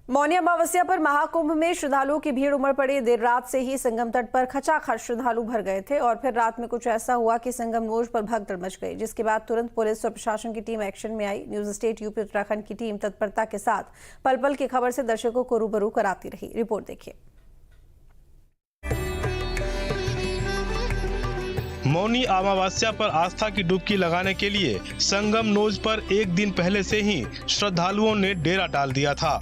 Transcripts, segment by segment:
मौनी अमावस्या पर महाकुंभ में श्रद्धालुओं की भीड़ उमड़ पड़ी। देर रात से ही संगम तट पर खचाखच श्रद्धालु भर गए थे और फिर रात में कुछ ऐसा हुआ कि संगम नोज पर भगदड़ मच गई, जिसके बाद तुरंत पुलिस और प्रशासन की टीम एक्शन में आई। न्यूज स्टेट यूपी उत्तराखंड की टीम तत्परता के साथ पल पल की खबर से दर्शकों को रूबरू कराती रही। रिपोर्ट देखिए। मौनी अमावस्या पर आस्था की डुबकी लगाने के लिए संगम नोज पर एक दिन पहले से ही श्रद्धालुओं ने डेरा डाल दिया था।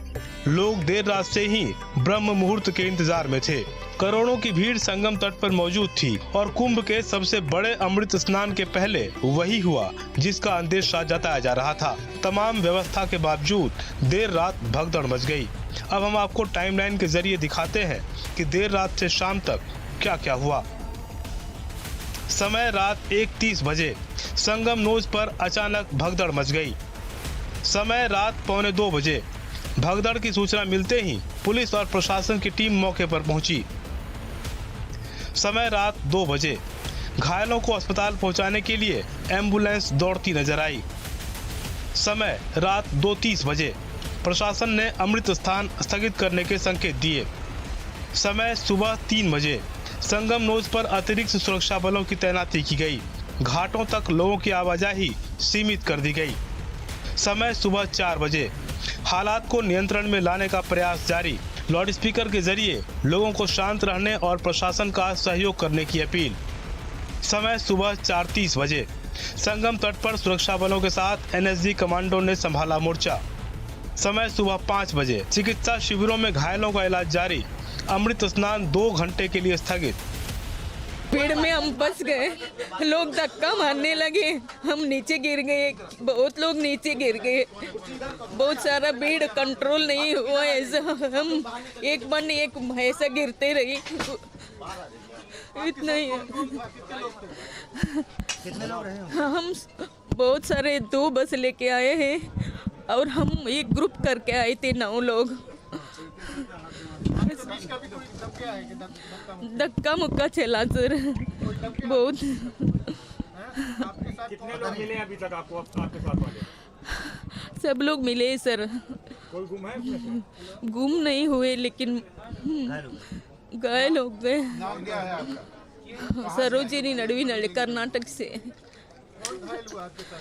लोग देर रात से ही ब्रह्म मुहूर्त के इंतजार में थे। करोड़ों की भीड़ संगम तट पर मौजूद थी और कुंभ के सबसे बड़े अमृत स्नान के पहले वही हुआ जिसका अंदेशा जताया जा रहा था। तमाम व्यवस्था के बावजूद देर रात भगदड़ मच गई। अब हम आपको टाइमलाइन के जरिए दिखाते हैं कि देर रात से शाम तक क्या क्या हुआ। समय रात 1:30 बजे संगम नोज पर अचानक भगदड़ मच गई। समय रात 1:45 बजे भगदड़ की सूचना मिलते ही पुलिस और प्रशासन की टीम मौके पर पहुंची। समय रात 2 बजे घायलों को अस्पताल पहुंचाने के लिए एम्बुलेंस दौड़ती नजर आई। समय रात 2:30 बजे प्रशासन ने अमृत स्नान स्थगित करने के संकेत दिए। समय सुबह 3 बजे संगम नोज पर अतिरिक्त सुरक्षा बलों की तैनाती की गई। घाटों तक लोगों की आवाजाही सीमित कर दी गई। समय सुबह 4 बजे हालात को नियंत्रण में लाने का प्रयास जारी। लाउडस्पीकर के जरिए लोगों को शांत रहने और प्रशासन का सहयोग करने की अपील। समय सुबह 4:30 बजे संगम तट पर सुरक्षा बलों के साथ एनएसजी कमांडो ने संभाला मोर्चा। समय सुबह 5 बजे चिकित्सा शिविरों में घायलों का इलाज जारी। अमृत स्नान 2 घंटे के लिए स्थगित। भीड़ में हम फंस गए, लोग धक्का मारने लगे, हम नीचे गिर गए, बहुत लोग नीचे गिर गए, बहुत सारा भीड़ कंट्रोल नहीं हुआ। ऐसा हम एक बन एक ऐसा गिरते रही। इतना ही कितने लोग रहे? हम बहुत सारे 2 बस लेके आए हैं और हम एक ग्रुप करके आए थे 9 लोग। धक्का मुक्का चला सर बहुत। कितने लोग मिले अभी तक आपको आपके साथ वाले? सब लोग मिले सर। कोई गुम है इसमें से? गुम नहीं हुए लेकिन घायल हो गए। नाम क्या है आपका? सरोजिनी नडवी कर्नाटक से।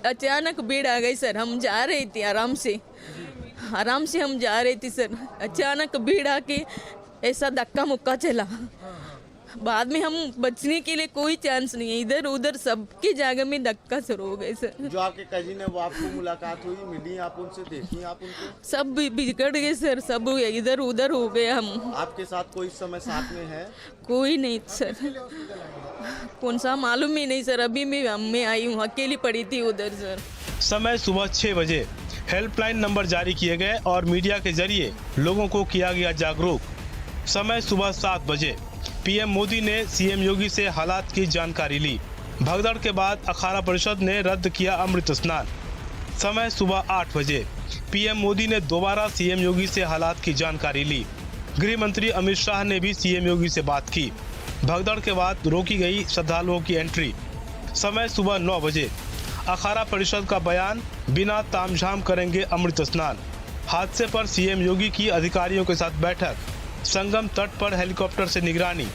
अचानक भीड़ आ गई सर, हम जा रहे थे आराम से हम जा रहे थे सर। अचानक भीड़ आके ऐसा धक्का मुक्का चला। बाद में हम बचने के लिए कोई चांस नहीं है, इधर उधर सबकी जगह में धक्का शुरू हो गए सर। जो आपके कजिन है वो आपको मुलाकात हुई, मिली आप उनसे, देखी आप उनको? सब बिगड़ गए सर, सब इधर उधर हो गए हम। आपके साथ कोई इस समय साथ में है? कोई नहीं सर, कौन सा मालूम ही नहीं सर। अभी मैं आई हूँ, अकेली पड़ी थी उधर सर। समय सुबह 6 बजे हेल्पलाइन नंबर जारी किए गए और मीडिया के जरिए लोगों को किया गया जागरूक। समय सुबह 7 बजे पीएम मोदी ने सीएम योगी से हालात की जानकारी ली। भगदड़ के बाद अखाड़ा परिषद ने रद्द किया अमृत स्नान। समय सुबह 8 बजे पीएम मोदी ने दोबारा सीएम योगी से हालात की जानकारी ली। गृह मंत्री अमित शाह ने भी सीएम योगी से बात की। भगदड़ के बाद रोकी गई श्रद्धालुओं की एंट्री। समय सुबह 9 बजे अखाड़ा परिषद का बयान, बिना तामझाम करेंगे अमृत स्नान। हादसे पर सीएम योगी की अधिकारियों के साथ बैठक। संगम तट पर हेलीकॉप्टर से निगरानी।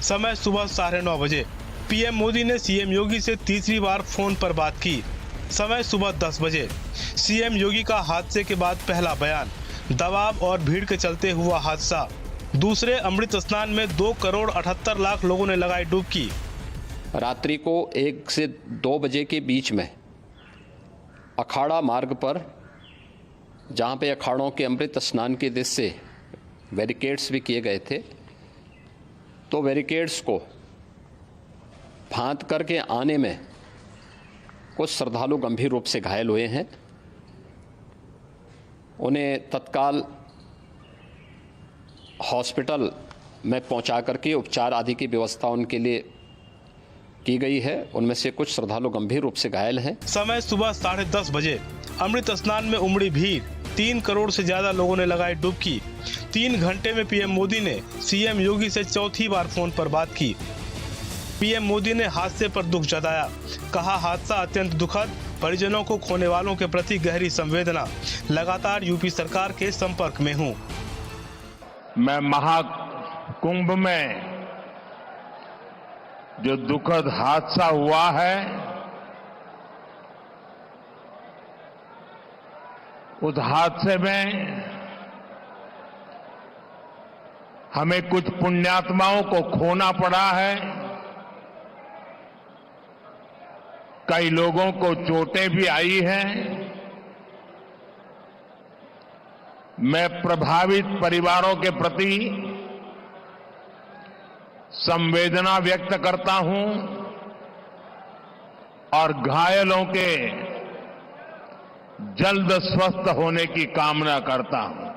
समय सुबह 9:30 बजे पीएम मोदी ने सीएम योगी से तीसरी बार फोन पर बात की। समय सुबह 10 बजे सीएम योगी का हादसे के बाद पहला बयान, दबाव और भीड़ के चलते हुआ हादसा। दूसरे अमृत स्नान में 2 करोड़ 78 लाख लोगों ने लगाई डुबकी। रात्रि को 1 से 2 बजे के बीच में अखाड़ा मार्ग पर, जहाँ पे अखाड़ों के अमृत स्नान के दृश्य से बैरिकेड्स भी किए गए थे, तो बैरिकेड्स को फांद करके आने में कुछ श्रद्धालु गंभीर रूप से घायल हुए हैं। उन्हें तत्काल हॉस्पिटल में पहुंचा करके उपचार आदि की व्यवस्था उनके लिए की गई है। उनमें से कुछ श्रद्धालु गंभीर रूप से घायल हैं। समय सुबह 10:30 बजे अमृत स्नान में उमड़ी भीड़। 3 करोड़ से ज्यादा लोगों ने लगाई डुबकी। 3 घंटे में पीएम मोदी ने सीएम योगी से चौथी बार फोन पर बात की। पीएम मोदी ने हादसे पर दुख जताया, कहा हादसा अत्यंत दुखद परिजनों को खोने वालों के प्रति गहरी संवेदना। लगातार यूपी सरकार के संपर्क में हूँ। मैं महाकुंभ में जो दुखद हादसा हुआ है, उस हादसे में हमें कुछ पुण्यात्माओं को खोना पड़ा है। कई लोगों को चोटें भी आई हैं। मैं प्रभावित परिवारों के प्रति संवेदना व्यक्त करता हूं और घायलों के जल्द स्वस्थ होने की कामना करता हूं।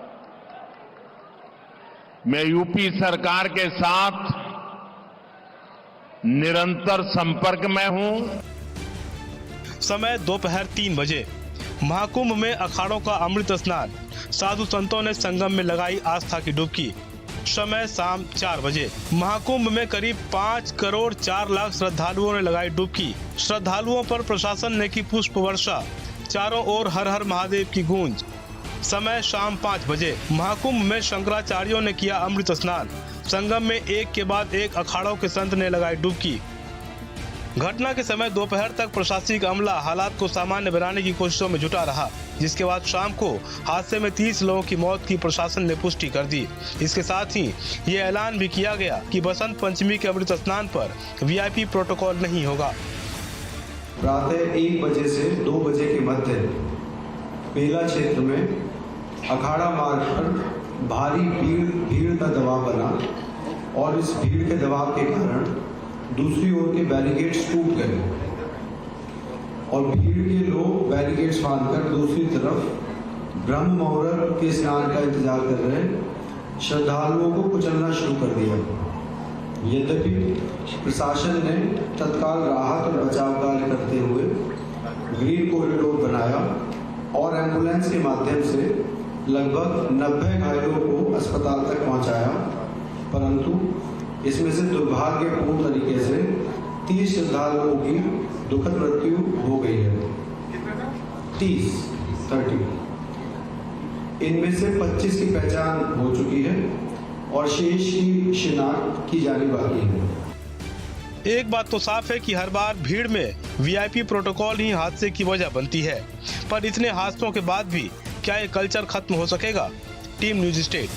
मैं यूपी सरकार के साथ निरंतर संपर्क में हूं। समय दोपहर 3 बजे। महाकुंभ में अखाड़ों का अमृत स्नान। साधु संतों ने संगम में लगाई आस्था की डुबकी। समय शाम 4 बजे। महाकुंभ में करीब 5 करोड़ 4 लाख श्रद्धालुओं ने लगाई डुबकी। श्रद्धालुओं पर प्रशासन ने की पुष्प वर्षा। चारों ओर हर हर महादेव की गूंज। समय शाम 5 बजे। महाकुंभ में शंकराचार्यों ने किया अमृत स्नान। संगम में एक के बाद एक अखाड़ों के संत ने लगाई डुबकी। घटना के समय दोपहर तक प्रशासनिक अमला हालात को सामान्य बनाने की कोशिशों में जुटा रहा, जिसके बाद शाम को हादसे में 30 लोगों की मौत की प्रशासन ने पुष्टि कर दी। इसके साथ ही ये ऐलान भी किया गया कि बसंत पंचमी के अमृत स्नान पर वीआईपी प्रोटोकॉल नहीं होगा। प्रातः 1 बजे से 2 बजे के मध्य बेला क्षेत्र में अखाड़ा मार्ग पर भारी भीड़ का दबाव बना और इस भीड़ के दबाव के कारण दूसरी ओर के बैरिकेड्स टूट गए और भीड़ के लोग बैरिकेड्स बांधकर दूसरी तरफ ब्रह्म मुहूर्त के स्नान का इंतजार कर रहे श्रद्धालुओं को कुचलना शुरू कर दिया। यद्यपि प्रशासन ने तत्काल राहत और बचाव कार्य करते हुए ग्रीन कॉरिडोर बनाया और एम्बुलेंस के माध्यम से लगभग 90 घायलों को अस्पताल तक पहुंचाया, परंतु इसमें से दुर्भाग्यपूर्ण तरीके से 30 श्रद्धालुओं की दुखद मृत्यु हो गई है। 30 इनमें से 25 की पहचान हो चुकी है और शेष की शिनाख्त की जानी बाकी है। एक बात तो साफ है कि हर बार भीड़ में वीआईपी प्रोटोकॉल ही हादसे की वजह बनती है, पर इतने हादसों के बाद भी क्या ये कल्चर खत्म हो सकेगा? Team news state.